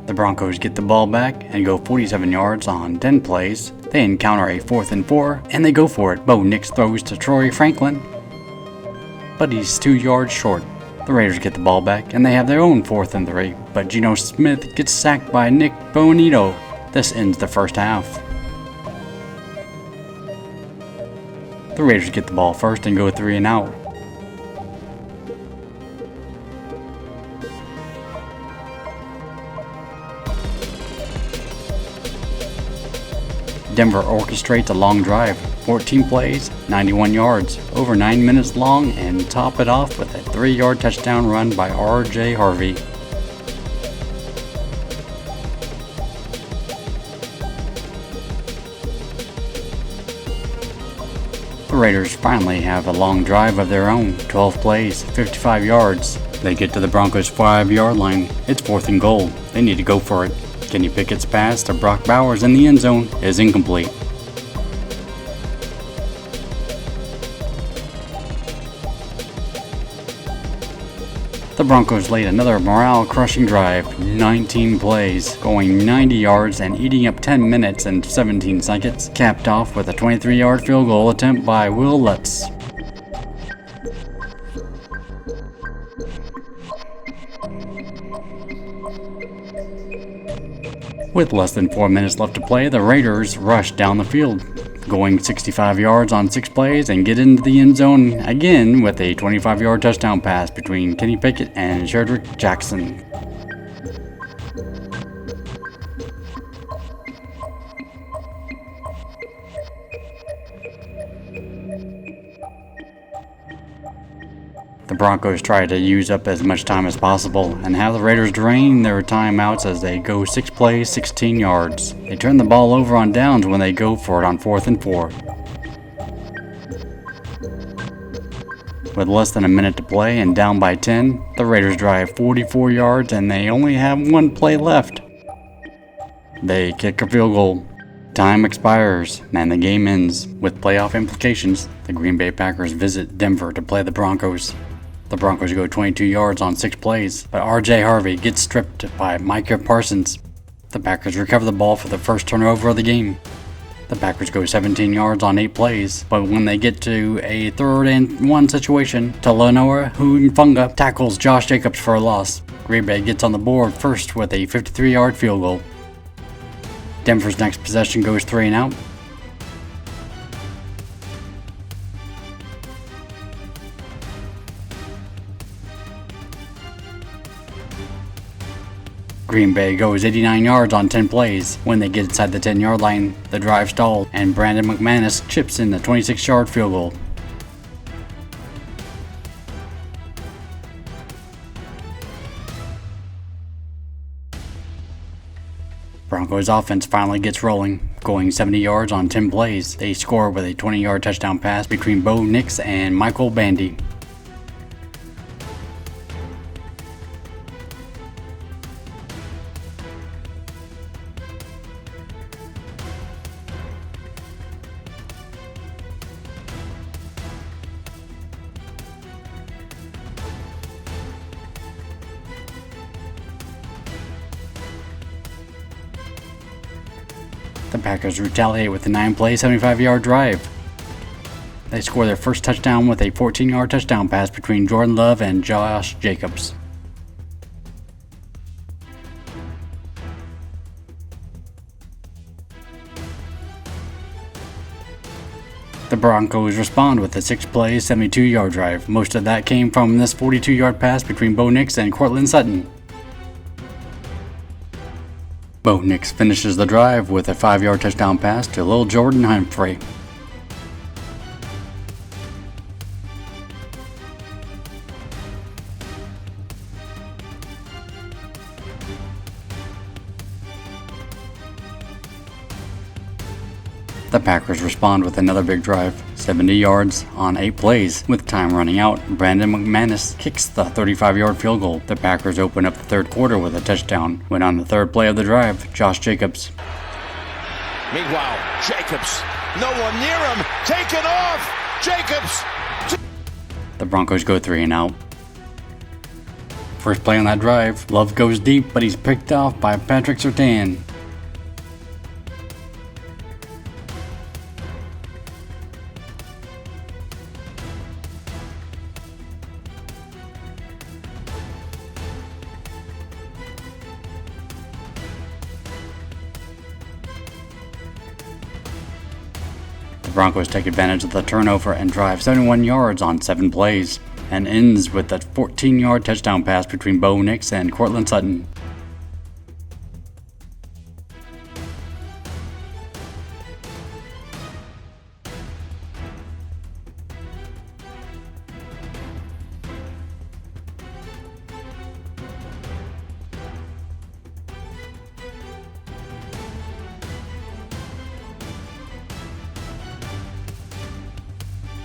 The Broncos get the ball back and go 47 yards on 10 plays. They encounter a 4th and 4, and they go for it. Bo Nix throws to Troy Franklin, but he's 2 yards short. The Raiders get the ball back, and they have their own 4th and 3, but Geno Smith gets sacked by Nick Bonito. This ends the first half. The Raiders get the ball first and go 3 and out. Denver orchestrates a long drive, 14 plays, 91 yards, over 9 minutes long, and top it off with a 3-yard touchdown run by RJ Harvey. The Raiders finally have a long drive of their own, 12 plays, 55 yards. They get to the Broncos' 5-yard line. It's 4th and goal. They need to go for it. Kenny Pickett's pass to Brock Bowers in the end zone is incomplete. The Broncos laid another morale-crushing drive, 19 plays, going 90 yards and eating up 10 minutes and 17 seconds, capped off with a 23-yard field goal attempt by Will Lutz. With less than 4 minutes left to play, the Raiders rush down the field, going 65 yards on 6 plays and get into the end zone again with a 25-yard touchdown pass between Kenny Pickett and Shedrick Jackson. The Broncos try to use up as much time as possible and have the Raiders drain their timeouts as they go 6 plays, 16 yards. They turn the ball over on downs when they go for it on 4th and 4. With less than a minute to play and down by 10, the Raiders drive 44 yards and they only have 1 play left. They kick a field goal. Time expires and the game ends. With playoff implications, the Green Bay Packers visit Denver to play the Broncos. The Broncos go 22 yards on 6 plays, but RJ Harvey gets stripped by Micah Parsons. The Packers recover the ball for the first turnover of the game. The Packers go 17 yards on 8 plays, but when they get to a 3rd and 1 situation, Talanoa Hufanga tackles Josh Jacobs for a loss. Green Bay gets on the board first with a 53-yard field goal. Denver's next possession goes 3 and out. Green Bay goes 89 yards on 10 plays. When they get inside the 10-yard line, the drive stalled, and Brandon McManus chips in the 26-yard field goal. Broncos offense finally gets rolling, going 70 yards on 10 plays. They score with a 20-yard touchdown pass between Bo Nix and Michael Bandy. The Packers retaliate with a 9-play, 75-yard drive. They score their first touchdown with a 14-yard touchdown pass between Jordan Love and Josh Jacobs. The Broncos respond with a 6-play, 72-yard drive. Most of that came from this 42-yard pass between Bo Nix and Courtland Sutton. Bo Nix finishes the drive with a 5-yard touchdown pass to Lil Jordan Humphrey. The Packers respond with another big drive, 70 yards on 8 plays. With time running out, Brandon McManus kicks the 35-yard field goal. The Packers open up the third quarter with a touchdown. When on the third play of the drive, Josh Jacobs. Meanwhile, Jacobs, no one near him, taken off. Jacobs. The Broncos go 3 and out. First play on that drive, Love goes deep, but he's picked off by Patrick Surtain. The Broncos take advantage of the turnover and drive 71 yards on 7 plays, and ends with a 14-yard touchdown pass between Bo Nix and Courtland Sutton.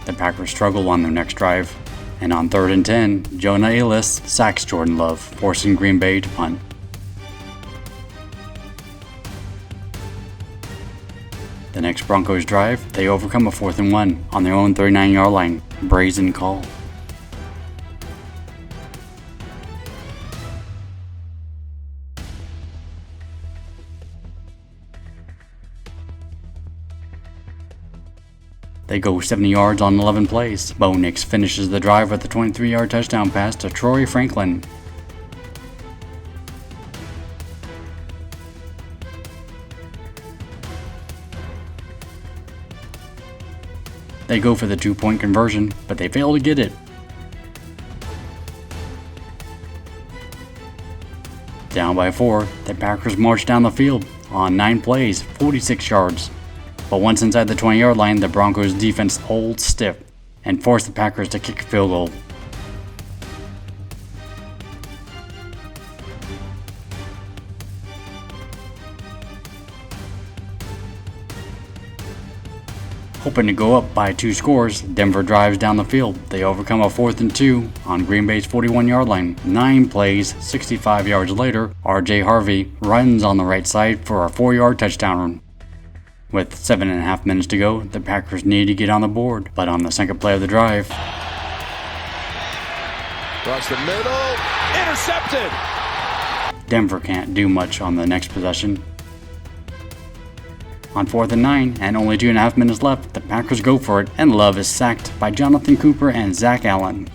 The Packers struggle on their next drive, and on 3rd and 10, Jonah Ellis sacks Jordan Love, forcing Green Bay to punt. The next Broncos drive, they overcome a 4th and 1 on their own 39-yard line. Brazen call. They go 70 yards on 11 plays. Bo Nix finishes the drive with a 23-yard touchdown pass to Troy Franklin. They go for the 2-point conversion, but they fail to get it. Down by 4, the Packers march down the field on 9 plays, 46 yards. But once inside the 20-yard line, the Broncos defense holds stiff and force the Packers to kick a field goal. Hoping to go up by 2 scores, Denver drives down the field. They overcome a 4th and 2 on Green Bay's 41-yard line. 9 plays, 65 yards later, R.J. Harvey runs on the right side for a 4-yard touchdown run. With 7.5 minutes to go, the Packers need to get on the board, but on the second play of the drive, Across the middle, intercepted. Denver can't do much on the next possession. On 4th and 9, and only 2.5 minutes left, the Packers go for it, and Love is sacked by Jonathan Cooper and Zach Allen.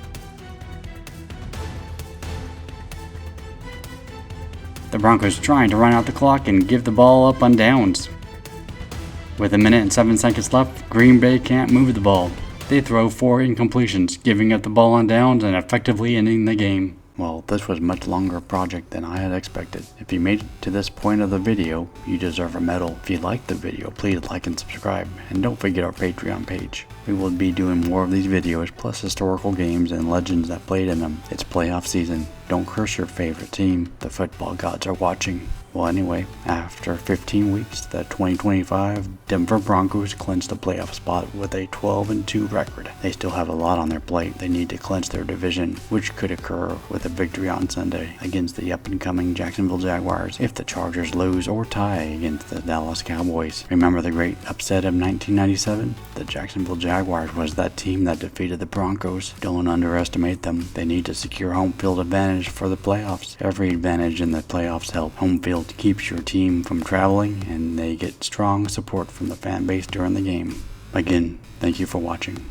The Broncos trying to run out the clock and give the ball up on downs. With 1 minute and 7 seconds left, Green Bay can't move the ball. They throw 4 incompletions, giving up the ball on downs and effectively ending the game. Well, this was a much longer project than I had expected. If you made it to this point of the video, you deserve a medal. If you liked the video, please like and subscribe. And don't forget our Patreon page. We will be doing more of these videos, plus historical games and legends that played in them. It's playoff season. Don't curse your favorite team. The football gods are watching. Well, anyway, after 15 weeks, the 2025 Denver Broncos clinched the playoff spot with a 12-2 record. They still have a lot on their plate. They need to clinch their division, which could occur with a victory on Sunday against the up-and-coming Jacksonville Jaguars if the Chargers lose or tie against the Dallas Cowboys. Remember the great upset of 1997? The Jacksonville Jaguars was that team that defeated the Broncos. Don't underestimate them. They need to secure home field advantage for the playoffs. Every advantage in the playoffs helps. Home field keeps your team from traveling, and they get strong support from the fan base during the game. Again, thank you for watching.